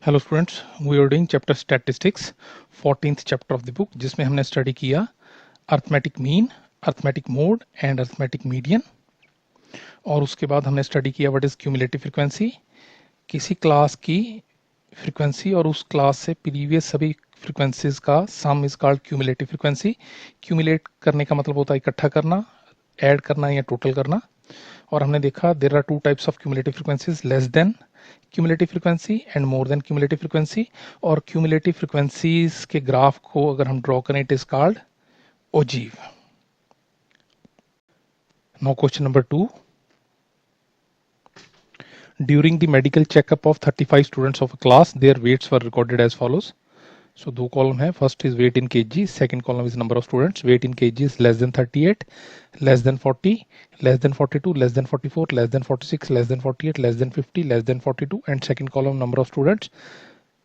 Hello students, we are doing chapter statistics 14th chapter of the book, जिसमें हमने study किया arithmetic mean, arithmetic mode and arithmetic median. और उसके बाद हमने स्टडी किया व्हाट इज क्यूमुलेटिव फ्रीक्वेंसी। किसी क्लास की फ्रीक्वेंसी और उस क्लास से प्रीवियस सभी फ्रीक्वेंसीज का sum is called cumulative frequency. Cumulate करने का मतलब होता है इकट्ठा करना, ऐड करना या टोटल करना। और हमने देखा there are two types of cumulative frequencies, less than cumulative frequency and more than cumulative frequency. और क्यूमुलेटिव फ्रीक्वेंसीज के ग्राफ को अगर हम ड्रॉ करें, it is called ogive. Now question number 2, during the medical checkup of 35 students of a class, their weights were recorded as follows. So दो column है, first is weight in KG, second column is number of students. Weight in KG is less than 38, less than 40, less than 42, less than 44, less than 46, less than 48, less than 50, less than 42, and second column number of students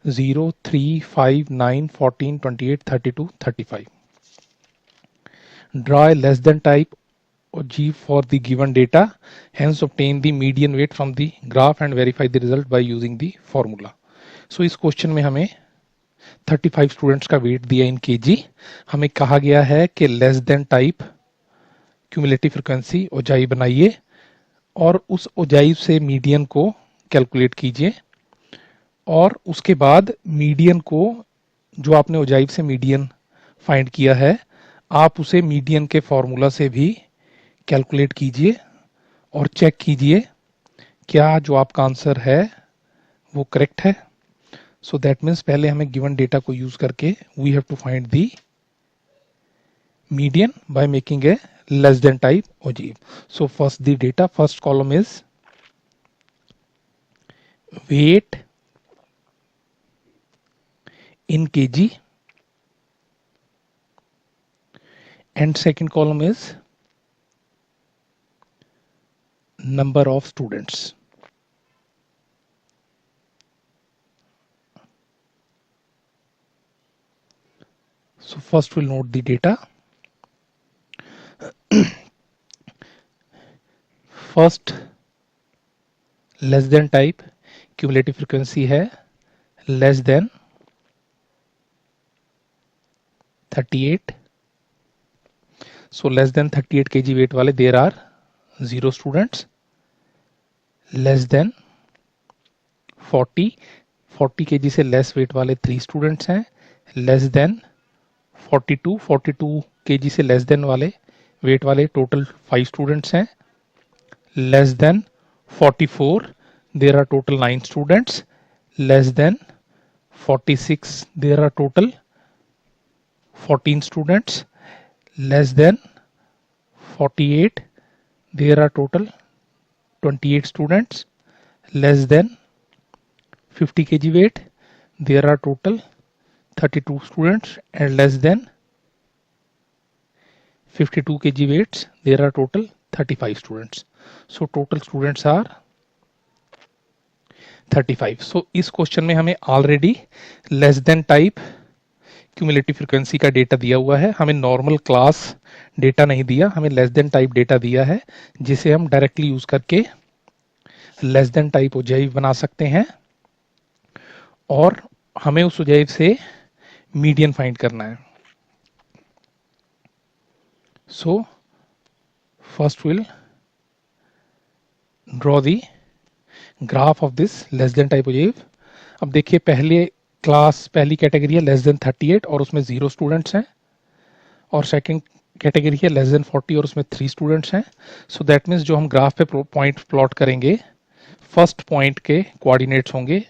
0, 3, 5, 9, 14, 28, 32, 35. Draw a less than type G for the given data, hence obtain the median weight from the graph and verify the result by using the formula. So इस question में हमें 35 students का wait दिया इन KG. हमें कहा गया है कि less than type cumulative frequency ogive बनाइए और उस ओजाई से मीडियन को कैलकुलेट कीजिए, और उसके बाद मीडियन को, जो आपने ओजाइव से मीडियन फाइंड किया है, आप उसे मीडियन के फॉर्मूला से भी कैलकुलेट कीजिए और चेक कीजिए क्या जो आपका आंसर है वो करेक्ट है। सो दैट मीन्स पहले हमें गिवन डेटा को यूज करके we have to find the median by making a less than type ogive. So first the data, first column is weight in kg and second column is number of students. So first we'll note the data. First less than type cumulative frequency है less than 38. So less than 38 kg weight वाले there are 0 students. Less than 40 kg से less weight वाले 3 students हैं. Less than 42 kg से less than वाले weight वाले total 5 students हैं. Less than 44 there are total 9 students. Less than 46 there are total 14 students. Less than 48 there are total 28 students. Less than 50 kg weight there are total 32 students, and less than 52 kg weights there are total 35 students. So total students are 35. So इस question में हमें already less than type cumulative frequency का data दिया हुआ है, हमें normal class data नहीं दिया, हमें लेस देन टाइप डेटा दिया है, जिसे हम डायरेक्टली यूज करके लेस देन टाइप ओजाइव बना सकते हैं और हमें उस ओजाइव से मीडियन फाइंड करना है. So first will draw the graph of this less than type ogive. अब देखिए पहली कैटेगरी है लेस देन 38 और उसमें 0 स्टूडेंट्स हैं, और सेकंड कैटेगरी है लेस देन 40 और उसमें 3 स्टूडेंट्स हैं. सो दैट मीन्स जो हम ग्राफ पे पॉइंट प्लॉट करेंगे, फर्स्ट पॉइंट के कोऑर्डिनेट्स होंगे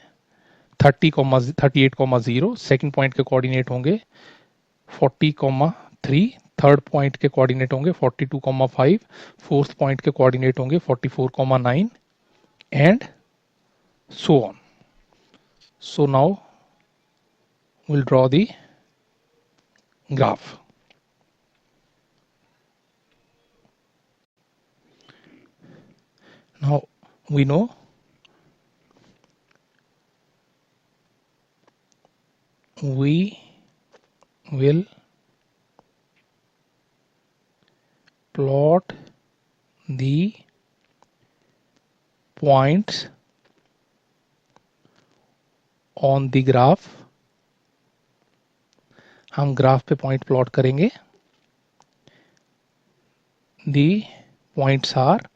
38,0, सेकंड पॉइंट के कोऑर्डिनेट होंगे 40,3, थर्ड पॉइंट के कोऑर्डिनेट होंगे 42,5, फोर्थ पॉइंट के कोऑर्डिनेट होंगे 44,9 and so on. So now we'll draw the graph. Now we know we will plot the points on the graph, हम graph पे point plot करेंगे। The points are,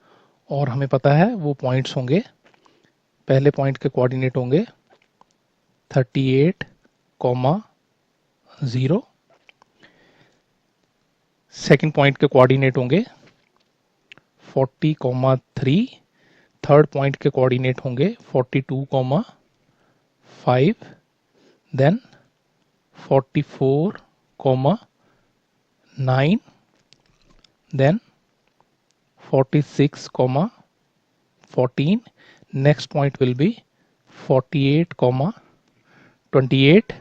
और हमें पता है वो पॉइंट्स होंगे, पहले पॉइंट के कोऑर्डिनेट होंगे 38,0, सेकंड पॉइंट के कोऑर्डिनेट होंगे 40,3, थर्ड पॉइंट के कोऑर्डिनेट होंगे 42,5, then 44,9, then 46,14. Next point will be 48,28.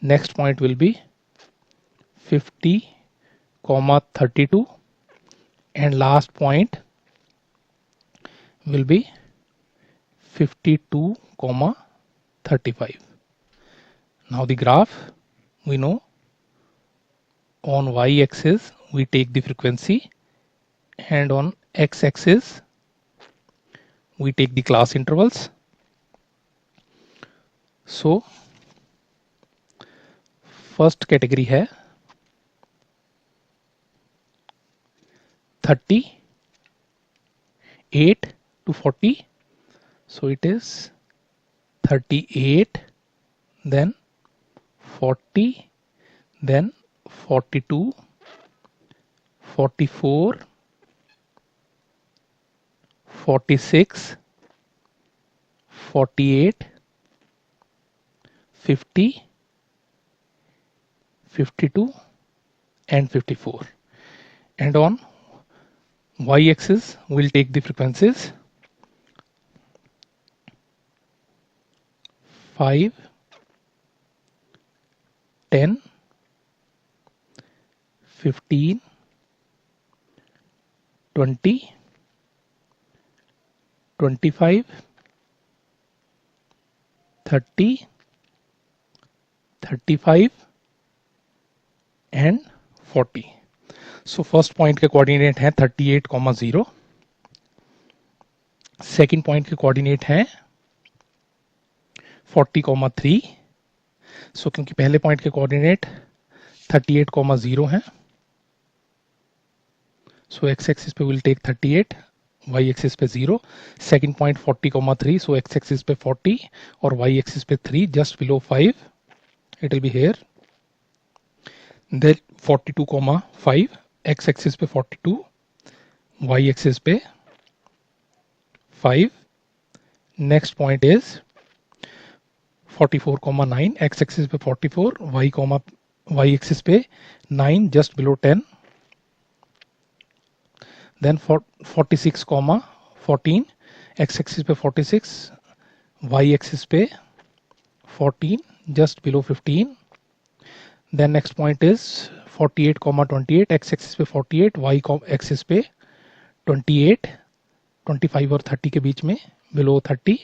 Next point will be 50,32, and last point will be 52,35. Now the graph, we know on y-axis we take the frequency, and on x-axis we take the class intervals. So first category है 38 to 40, so it is 38, then 40, then 42, 44, 46, 48, 50, 52 and 54. And on y-axis we'll take the frequencies 5, 10, 15, 20, 25, 30, 35 and 40. So first point के coordinate हैं 38,0, second point के coordinate हैं 40,3. सो क्योंकि पहले point के coordinate 38,0 हैं, so X axis पे विल टेक 38, वाई एक्सिस पे 0. Second point 40,3, so X axis पे 40 और वाई एक्सिस पे 3, just below 5 it will be here. Then 42,5, X axis पे 42, वाई एक्सिस पे 5. Next point is 44,9, X axis पे 44, Y axis पे 9, just below 10. Then 46,14, X axis पे 46, Y axis पे 14, just below 15. Then next point is 48,28, X axis पे 48, Y axis पे 28, 25 और 30 के बीच में, बिलो 30.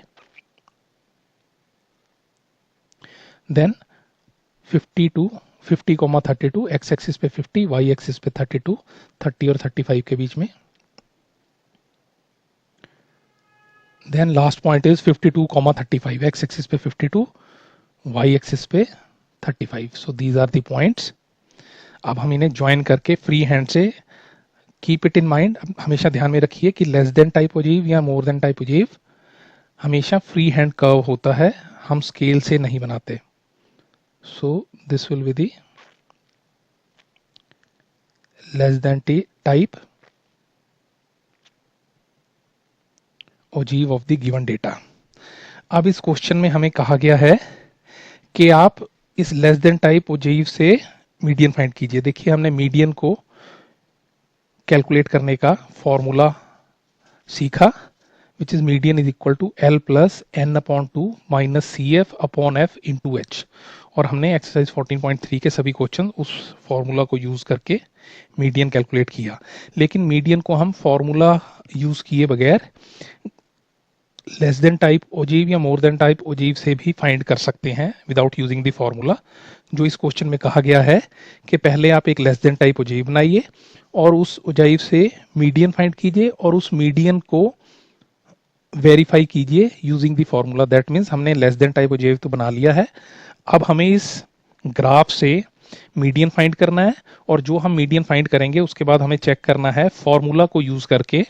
देन 50,32, एक्स एक्सिस पे 50, वाई एक्सिस पे 32, 30 और 35 के बीच में. Then last point is 52,35, X axis पे 52, वाई एक्सिस पे 35. So these are the points. अब हम इन्हें ज्वाइन करके फ्री हैंड से, कीप इट इन माइंड, हमेशा ध्यान में रखिए कि लेस देन टाइप ओजीव या मोर देन टाइप ओजीव हमेशा फ्री हैंड कर्व होता है, हम स्केल से नहीं बनाते. So this will be the less than type ogive of the given data. अब इस क्वेश्चन में हमें कहा गया है कि आप इस लेस देन टाइप ओजीव से मीडियन फाइंड कीजिए. देखिए हमने मीडियन को कैलकुलेट करने का फॉर्मूला सीखा, which is median is equal to L plus n/2 minus CF upon F into H. और हमने एक्सरसाइज 14.3 के सभी क्वेश्चन उस फॉर्मूला को यूज करके मीडियन कैलकुलेट किया. लेकिन मीडियन को हम फॉर्मूला यूज किए बगैर लेस देन टाइप ओजीव या मोर देन टाइप ओजीव से भी फाइंड कर सकते हैं विदाउट यूजिंग द फॉर्मूला. जो इस क्वेश्चन में कहा गया है कि पहले आप एक लेस देन टाइप ओजीव बनाइए और उस ओजीव से मीडियन फाइंड कीजिए और उस मीडियन को वेरीफाई कीजिए using the formula. That means हमने लेस देन टाइप ऑब्जेक्टिव तो बना लिया है। अब हमें इस ग्राफ से मीडियन फाइंड करना है, और जो हम मीडियन फाइंड करेंगे उसके बाद हमें चेक करना है फॉर्मूला को यूज करके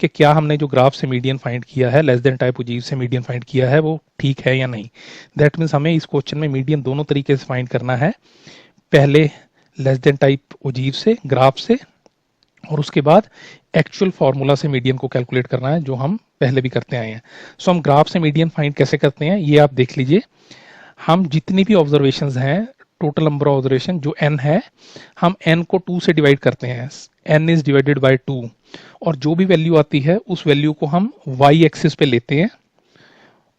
कि क्या हमने जो ग्राफ से मीडियन फाइंड किया है, लेस देन टाइप ऑब्जेक्टिव से मीडियन फाइंड किया है, वो ठीक है या नहीं। दैट मीन्स हमें इस क्वेश्चन में मीडियन दोनों तरीके से फाइंड करना है, पहले लेस देन टाइप ऑब्जेक्टिव से, ग्राफ से, और उसके बाद एक्चुअल फार्मूला से मीडियन को कैलकुलेट करना है, जो हम पहले भी करते आए हैं। सो हम ग्राफ से मीडियन फाइंड कैसे करते हैं ये आप देख लीजिए। हम जितनी भी ऑब्जर्वेशंस हैं, टोटल नंबर ऑफ ऑब्जर्वेशन जो n है, हम n को 2 से डिवाइड करते हैं। n इज डिवाइडेड बाय 2, और जो भी वैल्यू आती है उस वैल्यू को हम y एक्सिस पे लेते हैं,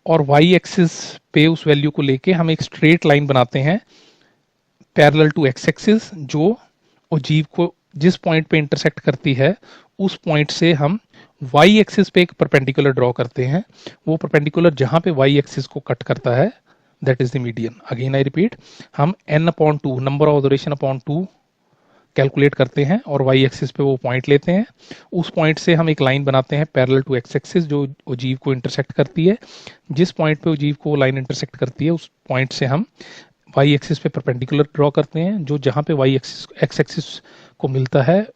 और y एक्सिस पे उस वैल्यू को लेके हम एक स्ट्रेट लाइन बनाते हैं पैरेलल टू x एक्सिस, जो अजीब को जिस पॉइंट पे इंटरसेक्ट करती है उस पॉइंट से हम y एक्सिस पे एक परपेंडिकुलर ड्रॉ करते हैं। वो परपेंडिकुलर जहां पे y एक्सिस को कट करता है, that is the median. Again I repeat, हम n upon 2, number of observation upon 2 calculate करते हैं और y एक्सिस पे वो पॉइंट लेते हैं। उस पॉइंट से हम एक लाइन बनाते हैं पैरेलल टू x एक्सिस, जो अजीब को इंटरसेक्ट करती है। जिस पॉइंट पे अजीब को लाइन इंटरसेक्ट करती है उस पॉइंट से हम y एक्सिस पे परपेंडिकुलर ड्रॉ करते हैं, जो जहां पे y एक्सिस x एक्सिस को मिलता है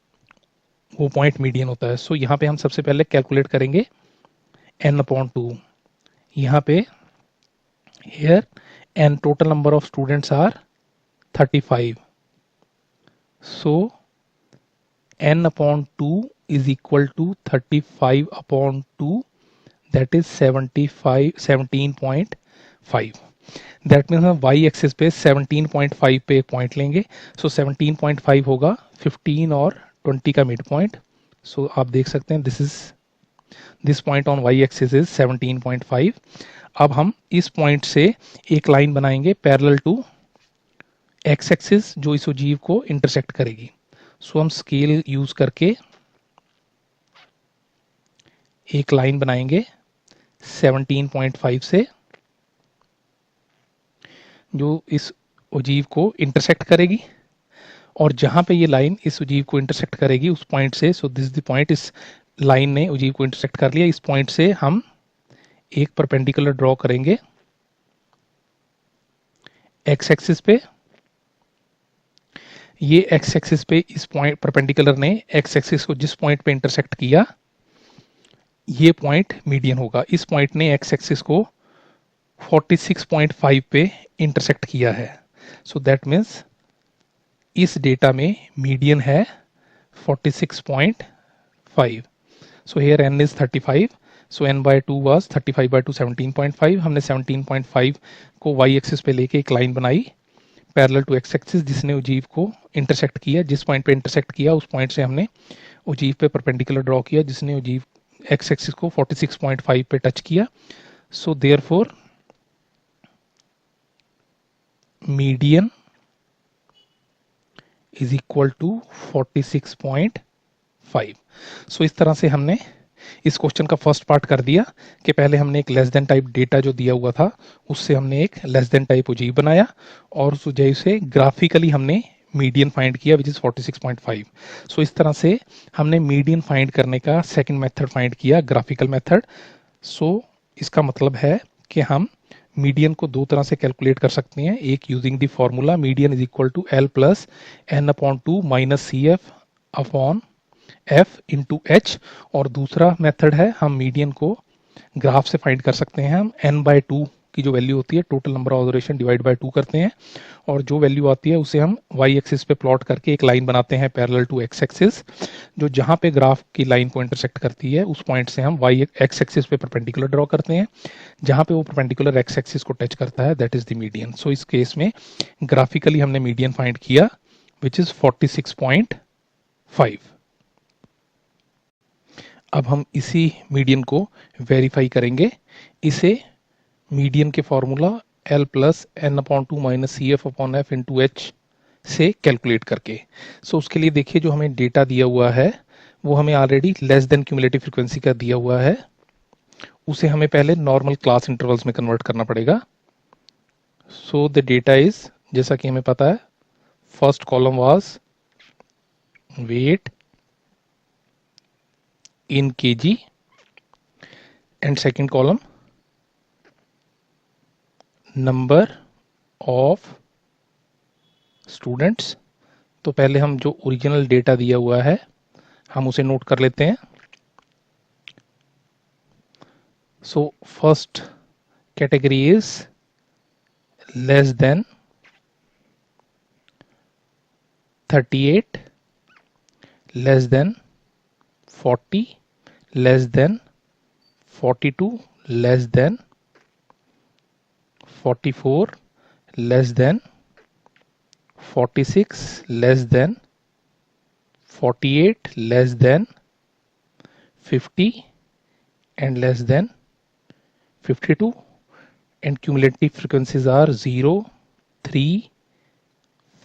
वो पॉइंट मीडियन होता है। सो यहाँ पे हम सबसे पहले कैलकुलेट करेंगे n अपॉन 2। यहाँ पे here n total number of students are 35, so n upon 2 is equal to 35 upon 2, that is 75 17.5। That means हम y एक्सिस पे 17.5 पे एक पॉइंट लेंगे। सो 17.5 होगा 15 और 20 का मिड पॉइंट। सो आप देख सकते हैं this point on y axis is 17.5। अब हम इस पॉइंट से एक लाइन बनाएंगे पैरेलल टू x एक्सिस, जो इस अजीब को इंटरसेक्ट करेगी। सो हम स्केल यूज करके एक लाइन बनाएंगे 17.5 से, जो इस अजीब को इंटरसेक्ट करेगी, और जहां पे ये लाइन इस अजीब को इंटरसेक्ट करेगी उस पॉइंट से, सो दिस द पॉइंट, इस लाइन ने अजीब को इंटरसेक्ट कर लिया। इस पॉइंट से हम एक परपेंडिकुलर ड्रॉ करेंगे x एक्सिस पे। ये x एक्सिस पे इस पॉइंट परपेंडिकुलर ने x एक्सिस को जिस पॉइंट पे इंटरसेक्ट किया, ये पॉइंट मीडियन होगा। इस पॉइंट ने x एक्सिस को 46.5 पे इंटरसेक्ट किया है। सो दैट मीन्स इस डेटा में मीडियन है 46.5। So here n is 35, so n by 2 was 35 by 2 17.5। हमने 17.5 को y एक्सिस पे लेके एक लाइन बनाई पैरेलल टू x एक्सिस, जिसने अजीब को इंटरसेक्ट किया। जिस पॉइंट पे इंटरसेक्ट किया उस पॉइंट से हमने अजीब पे परपेंडिकुलर ड्रॉ किया, जिसने अजीब x एक्सिस को 46.5 पे टच किया। So therefore median is equal to 46.5। So इस तरह से हमने इस क्वेश्चन का फर्स्ट पार्ट कर दिया कि पहले हमने एक लेस देन टाइप डेटा जो दिया हुआ था उससे हमने एक लेस देन टाइप अजीब बनाया, और उस अजीब से ग्राफिकली हमने मीडियन फाइंड किया विच इज 46.5। सो इस तरह से हमने मीडियन फाइंड करने का सेकंड मेथड फाइंड किया, ग्राफिकल मेथड। सो इसका मतलब है कि हम मीडियन को दो तरह से कैलकुलेट कर सकते हैं। एक using the formula median is equal to L plus N upon 2 minus C F upon F into H, और दूसरा मेथड है हम मीडियन को ग्राफ से फाइंड कर सकते हैं। हम n बाय 2 की जो वैल्यू होती है, total number of observation divide by 2 करते हैं, और जो वैल्यू आती है उसे हम y एक्सिस पे प्लॉट करके एक लाइन बनाते हैं पैरेलल टू x एक्सिस, जो जहां पे ग्राफ की लाइन को इंटरसेक्ट करती है उस पॉइंट से हम y x एक्सिस पे परपेंडिकुलर ड्रॉ करते हैं। जहां पे वो परपेंडिकुलर x एक्सिस को टच करता है दैट इज द मीडियन। सो इस केस में ग्राफिकली हमने मीडियन फाइंड किया विच इज 46.5। अब हम इसी मीडियन को वेरीफाई करेंगे, इसे मीडियन के formula L plus N upon 2 minus C F upon F into H से कैलकुलेट करके। सो उसके लिए देखिए जो हमें डेटा दिया हुआ है वो हमें already less than cumulative frequency का दिया हुआ है, उसे हमें पहले नॉर्मल क्लास इंटरवल्स में कन्वर्ट करना पड़ेगा। सो द डेटा इज, जैसा कि हमें पता है, first column was weight in kg and second column number of students. तो पहले हम जो ओरिजिनल डेटा दिया हुआ है हम उसे नोट कर लेते हैं। So first category is less than 38, less than 40, less than 42, less than 44, less than 46, less than 48, less than 50 and less than 52, and cumulative frequencies are 0, 3,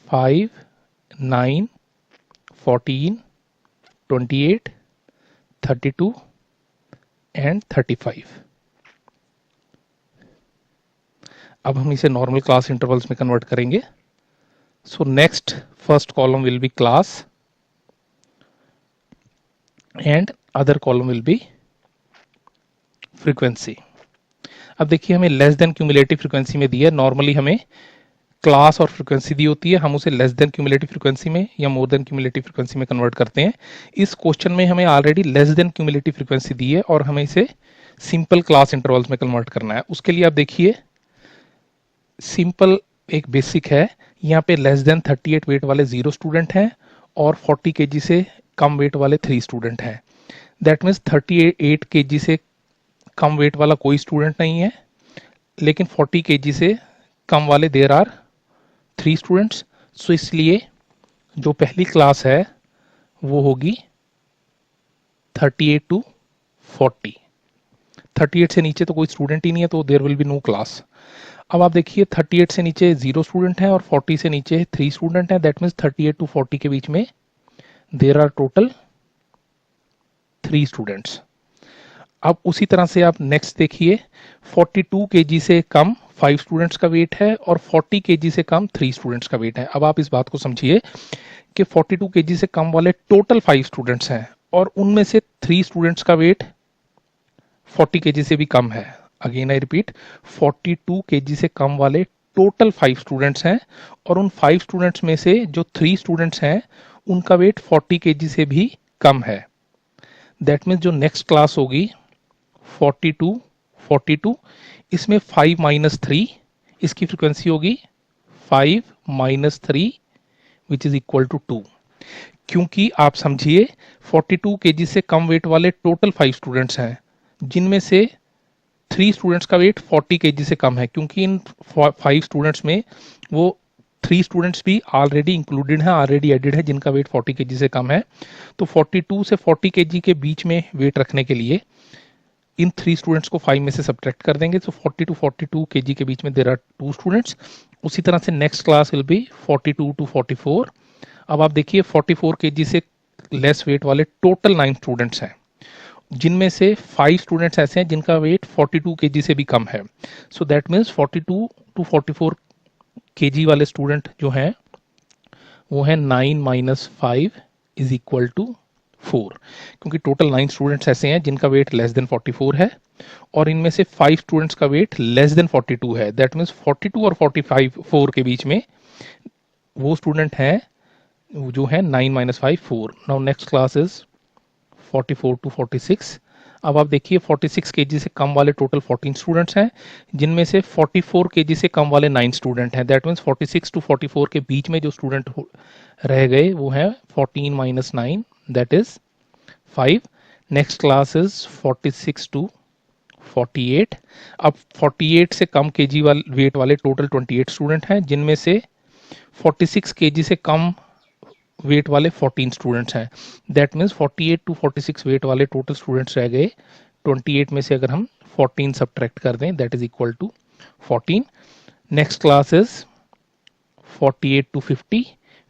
5, 9, 14, 28, 32 and 35। अब हम इसे नॉर्मल क्लास इंटरवल्स में कन्वर्ट करेंगे। So next first column will be class and other column will be frequency. अब देखिए हमें less than cumulative frequency में दी है। नॉर्मली हमें क्लास और फ्रीक्वेंसी दी होती है, हम उसे लेस देन क्यूमुलेटिव फ्रीक्वेंसी में या मोर देन क्यूमुलेटिव फ्रीक्वेंसी में कन्वर्ट करते हैं। इस क्वेश्चन में हमें already less than cumulative frequency दी है और हमें इसे सिंपल क्लास इंटरवल्स में कन्वर्ट करना है। उसके लिए आप देखिए सिंपल एक बेसिक है, यहाँ पे लेस देन 38 वेट वाले 0 स्टूडेंट हैं और 40 केजी से कम वेट वाले 3 स्टूडेंट हैं। दैट मीन्स 38 केजी से कम वेट वाला कोई स्टूडेंट नहीं है, लेकिन 40 केजी से कम वाले देर आर 3 स्टूडेंट्स। सो इसलिए जो पहली क्लास है वो होगी 38 टू 40। 38 से नीचे तो कोई स्टूडेंट ही नहीं है, तो there will be no class. अब आप देखिए 38 से नीचे 0 स्टूडेंट हैं और 40 से नीचे 3 स्टूडेंट हैं। दैट मीन्स 38 टू 40 के बीच में देर आर टोटल 3 स्टूडेंट्स। अब उसी तरह से आप नेक्स्ट देखिए 42 केजी से कम 5 स्टूडेंट्स का वेट है और 40 केजी से कम 3 स्टूडेंट्स का वेट है। अब आप इस बात को समझिए कि 42 केजी से कम वाले टोटल 5 स्टूडेंट्स हैं और उनमें से 3 स्टूडेंट्स का वेट 40 केजी से भी कम है। अगेन आई रिपीट, 42 केजी से कम वाले टोटल 5 स्टूडेंट्स हैं और उन 5 स्टूडेंट्स में से जो 3 स्टूडेंट्स हैं उनका वेट 40 केजी से भी कम है। दैट मीन्स जो नेक्स्ट क्लास होगी 42, इसमें 5 माइनस 3, इसकी फ्रीक्वेंसी होगी 5 minus 3 which is equal to 2। क्योंकि आप समझिए 42 केजी से कम वेट वाले टोटल 5 स्टूडेंट्स हैं, जिनमें से 3 स्टूडेंट्स का वेट 40 केजी से कम है, क्योंकि इन 5 स्टूडेंट्स में वो 3 स्टूडेंट्स भी ऑलरेडी इंक्लूडेड हैं, ऑलरेडी एडेड है, जिनका वेट 40 केजी से कम है। तो 42 से 40 केजी के बीच में वेट रखने के लिए इन 3 स्टूडेंट्स को 5 में से सब्ट्रैक्ट कर देंगे। तो 40 टू 42 केजी के बीच में देयर आर 2 स्टूडेंट्स। उसी तरह से next class will be 42 to 44। अब आप देखिए 44 केजी से लेस वेट वाले टोटल 9 स्टूडेंट्स हैं, जिनमें से 5 स्टूडेंट्स ऐसे हैं जिनका वेट 42 केजी से भी कम है। So that means 42 to 44 kg वाले स्टूडेंट जो हैं वो है 9 माइनस 5 इज इक्वल टू 4, क्योंकि टोटल 9 स्टूडेंट्स ऐसे हैं जिनका वेट लेस देन 44 है और इनमें से 5 स्टूडेंट्स का वेट लेस देन 42 है। दैट मीन्स 42 और 4 के बीच में वो स्टूडेंट हैं जो है 9 minus 5 4। Now next class is 44 to 46। अब आप देखिए 46 केजी से कम वाले टोटल 14 स्टूडेंट्स हैं, जिनमें से 44 केजी से कम वाले 9 स्टूडेंट हैं। दैट मीन्स 46 टू 44 के बीच में जो स्टूडेंट रह गए वो है 14 minus 9 that is 5। Next class is 46 to 48। अब 48 से कम केजी वाले वेट वाले टोटल 28 स्टूडेंट हैं, जिनमें से 46 केजी से कम वेट वाले 14 स्टूडेंट्स हैं। दैट मीन्स 48 टू 46 वेट वाले टोटल स्टूडेंट्स रह गए। 28 में से अगर हम 14 सब्ट्रैक्ट कर दें that is equal to 14। Next class is 48 to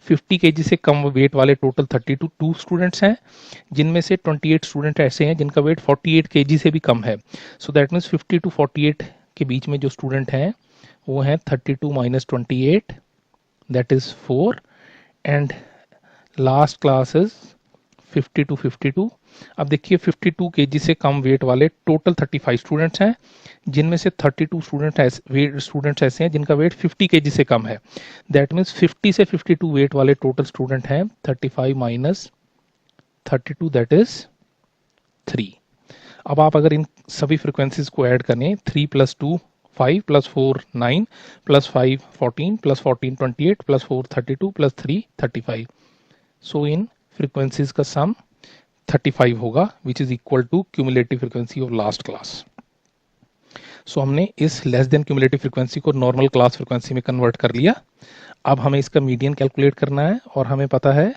50 kg से कम वेट वाले टोटल 32 स्टूडेंट्स हैं, जिनमें से 28 स्टूडेंट ऐसे हैं जिनका वेट 48 केजी से भी कम है। सो दैट मीन्स 50 टू 48 के बीच में जो स्टूडेंट हैं वो हैं 32 minus 28 that is 4। And last class is 50 to 52। अब देखिए 52 केजी से कम वेट वाले टोटल 35 स्टूडेंट्स हैं, जिनमें से 32 स्टूडेंट्स ऐसे हैं जिनका वेट 50 केजी से कम है। दैट मीन्स 50 से 52 वेट वाले टोटल स्टूडेंट हैं 35 माइनस 32 दैट इज 3। अब आप अगर इन सभी फ्रिक्वेंसीज को ऐड करें 3 + 2 5 + 4 9 + 5 14 + 14 28 + 4 32 + 3 35। सो इन फ्रिक्वेंसीज का सम 35 होगा which is equal to cumulative frequency of last class. So हमने इस लेस देन क्यूमुलेटिव फ्रिक्वेंसी को नॉर्मल क्लास फ्रिक्वेंसी में कन्वर्ट कर लिया। अब हमें इसका मीडियन कैलकुलेट करना है और हमें पता है,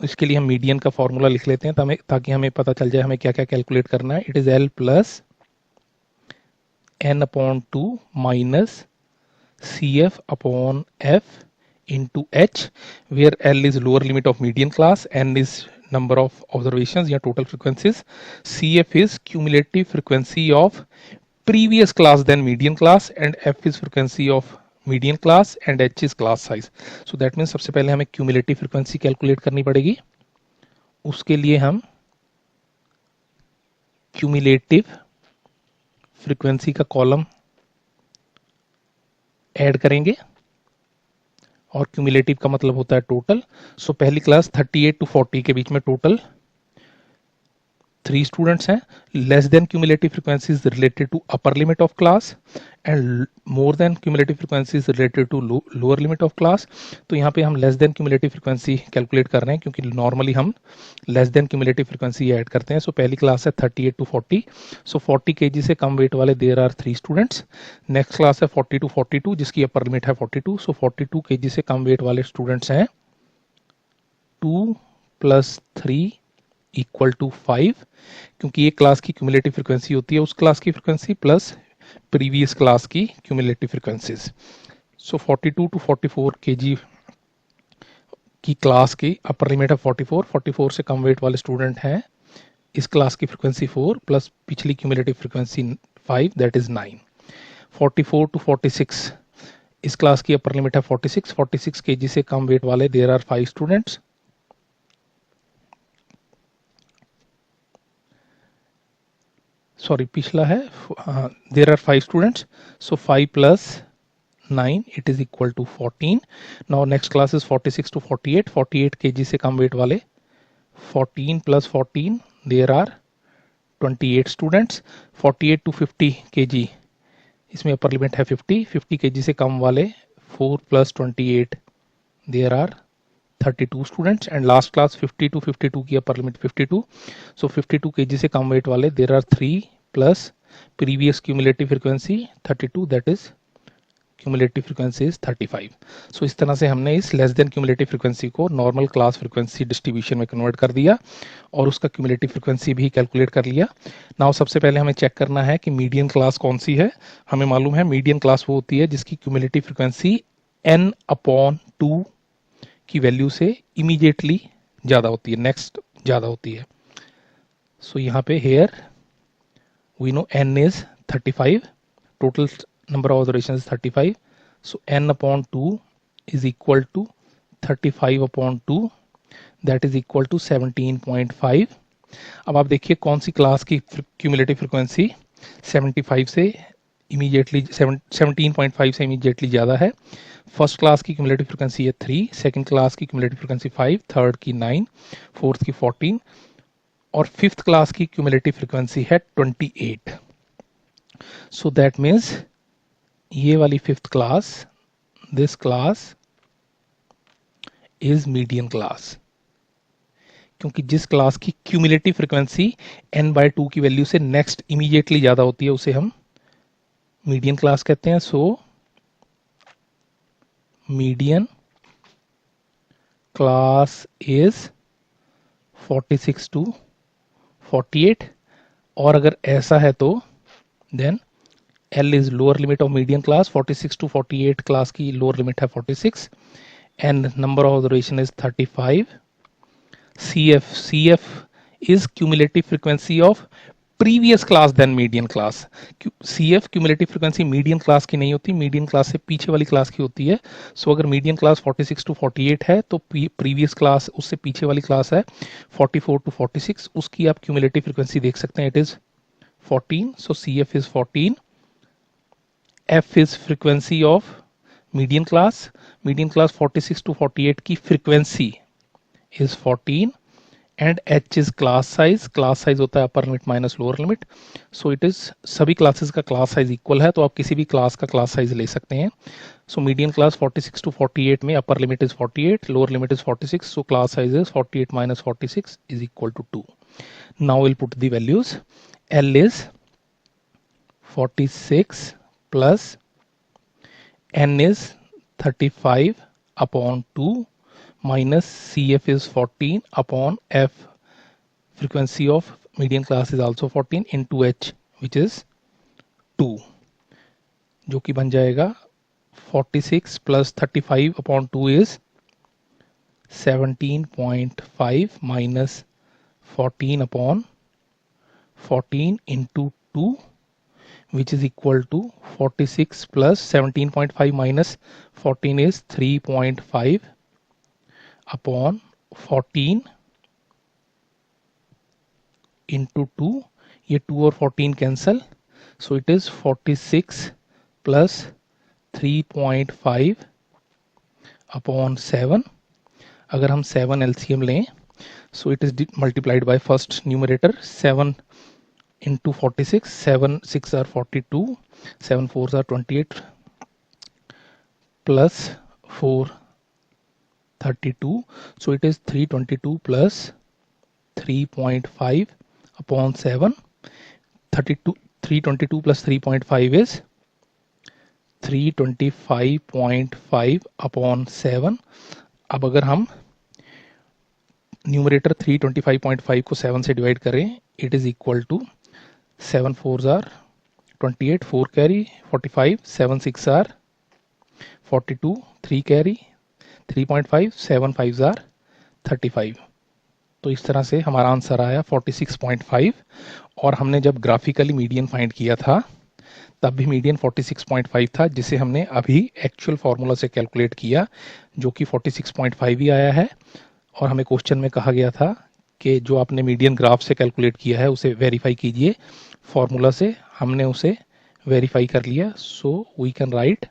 इसके लिए हम मीडियन का फॉर्मूला लिख लेते हैं ताकि हमें पता चल जाए हमें क्या क्या कैलकुलेट करना है। It is L + n/2 minus CF/F into H, where L is lower limit of median class, n is number of observations या total frequencies, CF is cumulative frequency of previous class than median class, and F is frequency of median class, and H is class size. So that means सबसे पहले हमें cumulative frequency calculate करनी पड़ेगी। उसके लिए हम cumulative frequency का column add करेंगे और क्यूमुलेटिव का मतलब होता है टोटल। सो पहली क्लास 38 to 40 के बीच में टोटल 3 स्टूडेंट्स हैं। Less than cumulative frequency is related to upper limit of class and more than cumulative frequency is related to lower limit of class. तो यहाँ पे हम less than cumulative frequency calculate कर रहे हैं क्योंकि नॉर्मली हम less than cumulative frequency add करते हैं। सो पहली क्लास है 38 to 40। सो 40 केजी से कम वेट वाले there are 3 students. Next class है 40 to 42 जिसकी अपर लिमिट है 42। सो 42 केजी से कम वेट वाले स्टूडेंट्स हैं 2 + 3 = 5, क्योंकि एक क्लास की क्यूमुलेटिव फ्रीक्वेंसी होती है उस क्लास की फ्रीक्वेंसी प्लस प्रीवियस क्लास की cumulative frequencies. So 42 to 44 KG की क्लास की अपर लिमिट है 44। 44 से कम वेट वाले स्टूडेंट हैं इस क्लास की फ्रीक्वेंसी 4 प्लस पिछली cumulative frequency 5 that is 9। 44 to 46 इस क्लास की अपर लिमिट है 46। 46 केजी से कम वेट वाले देयर आर 5 स्टूडेंट्स। सॉरी पिछला है there are 5 students. So 5 + 9 it is equal to 14। Now next class is 46 to 48। 48 kg से कम वेट वाले 14 + 14 there are 28 students. 48 to 50 kg इसमें अपर लिमिट है 50। 50 केजी से कम वाले 4 + 28 there are 32 students. And last class 50 to 52 की अपर लिमिट 52। सो 52 kg से कम वेट वाले there are 3 plus previous cumulative frequency 32 that is cumulative frequency is 35। So इस तरह से हमने इस लेस देन क्यूमुलेटिव फ्रीक्वेंसी को नॉर्मल क्लास फ्रीक्वेंसी डिस्ट्रीब्यूशन में कन्वर्ट कर दिया और उसका क्यूमुलेटिव फ्रीक्वेंसी भी कैलकुलेट कर लिया। नाउ सबसे पहले हमें चेक करना है कि मीडियन क्लास कौन सी है। हमें मालूम है मीडियन क्लास वो होती है जिसकी क्यूमुलेटिव फ्रीक्वेंसी n/2 की वैल्यू से इमीडिएटली ज़्यादा होती है, नेक्स्ट ज़्यादा होती है। सो यहाँ पे here we know n is 35, total number of observations is 35. So n/2 is equal to 35/2 that is equal to 17.5. अब आप देखिए कौन सी क्लास की क्यूमुलेटिव फ्रीक्वेंसी 75 से इमीडिएटली 17.5 से इमीडिएटली ज़्यादा है। फर्स्ट क्लास की क्यूमुलेटिव फ्रीक्वेंसी है 3, सेकंड क्लास की क्यूमुलेटिव फ्रीक्वेंसी 5, थर्ड की 9, फोर्थ की 14 और फिफ्थ क्लास की क्यूमुलेटिव फ्रीक्वेंसी है 28। सो दैट मीन्स ये वाली fifth class, this class is median class, क्योंकि जिस क्लास की क्यूमुलेटिव फ्रीक्वेंसी n/2 की वैल्यू से नेक्स्ट इमीडिएटली ज्यादा होती है उसे हम मीडियन क्लास कहते हैं। So median class is 46 to 48 और अगर ऐसा है तो then L is lower limit of median class, 46 to 48 class की lower limit है 46 and number of observation is 35. CF is cumulative frequency of previous class then median class. CF cumulative frequency median class की नहीं होती, median class से पीछे वाली class की होती है। सो अगर मीडियन क्लास 46 टू 48 है तो प्रीवियस क्लास उससे पीछे वाली क्लास है 44 टू 46, उसकी आप क्यूमुलेटिव फ्रीक्वेंसी देख सकते हैं, it is 14। So CF is 14, F is frequency of median class 46 to 48 की frequency is 14 and H is class size होता है upper limit minus lower limit. So it is सभी क्लासेस का क्लास साइज इक्वल है, तो आप किसी भी क्लास का क्लास साइज ले सकते हैं। सो मीडियन क्लास 46 टू 48 में upper limit is 48, lower limit is 46, so class size is 48 minus 46 is equal to 2। Now will put the values. L is 46 plus N is 35 upon 2 minus CF is 14 upon F. Frequency of median class is also 14 into H which is 2, जो कि बन जाएगा 46 plus 35 upon 2 is 17.5 minus 14 upon 14 into 2 which is equal to 46 plus 17.5 minus 14 is 3.5 upon 14 into 2, ये 2 और 14 cancel, so it is 46 plus 3.5 upon 7। अगर हम 7 LCM लें, so it is multiplied by first numerator 7 into 46, 7 6 are 42, 7 4s are 28 plus 4 32, so it is 322 plus 3.5 upon 7, 322 plus 3.5 is 325.5 upon 7। अब अगर हम numerator 325.5 को 7 से डिवाइड करें, it is equal to 7 4s are 28, 4 carry 45, 7 6 are 42, 3 carry 3.5, 7 5s are 35। तो इस तरह से हमारा आंसर आया 46.5। और हमने जब ग्राफिकली मीडियन फाइंड किया था तब भी मीडियन 46.5 था, जिसे हमने अभी एक्चुअल फार्मूला से कैलकुलेट किया जो कि 46.5 ही आया है। और हमें क्वेश्चन में कहा गया था कि जो आपने मीडियन ग्राफ से कैलकुलेट किया है उसे वेरीफाई कीजिए फॉर्मूला से। हमने उसे वेरीफाई कर लिया, so we can write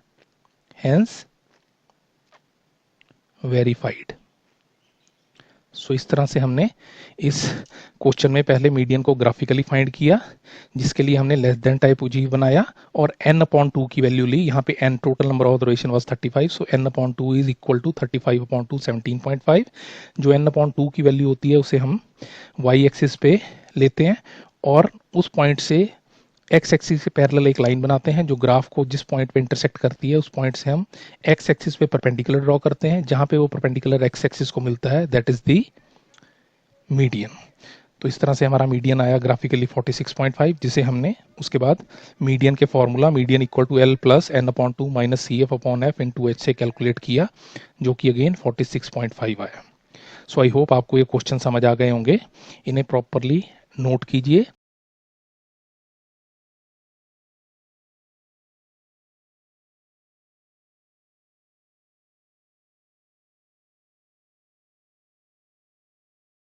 hence verified. So इस तरह से हमने इस क्वेश्चन में पहले मीडियन को ग्राफिकली फाइंड किया, जिसके लिए हमने लेस देन टाइप UG बनाया और n/2 की वैल्यू ली। यहाँ पे n total number of observation was 35, so n/2 is equal to 35/2 17.5। जो n/2 की वैल्यू होती है उसे हम y एक्सिस पे लेते हैं और उस पॉइंट से एक्स एक्सिस से पैरेलल एक लाइन बनाते हैं जो ग्राफ को जिस पॉइंट पे इंटरसेक्ट करती है उस पॉइंट से हम एक्स एक्सिस पे परपेंडिकुलर ड्रॉ करते हैं। जहां पे वो परपेंडिकुलर एक्स एक्सिस को मिलता है दैट इज द मीडियन। तो इस तरह से हमारा मीडियन आया ग्राफिकली 46.5, जिसे हमने उसके बाद मीडियन के formula median equal to L plus n/2 minus CF upon F into H से कैलकुलेट किया, जो कि अगेन 46.5 आया। सो आई होप आपको ये क्वेश्चन समझ आ गए होंगे। इन्हें प्रॉपरली नोट कीजिए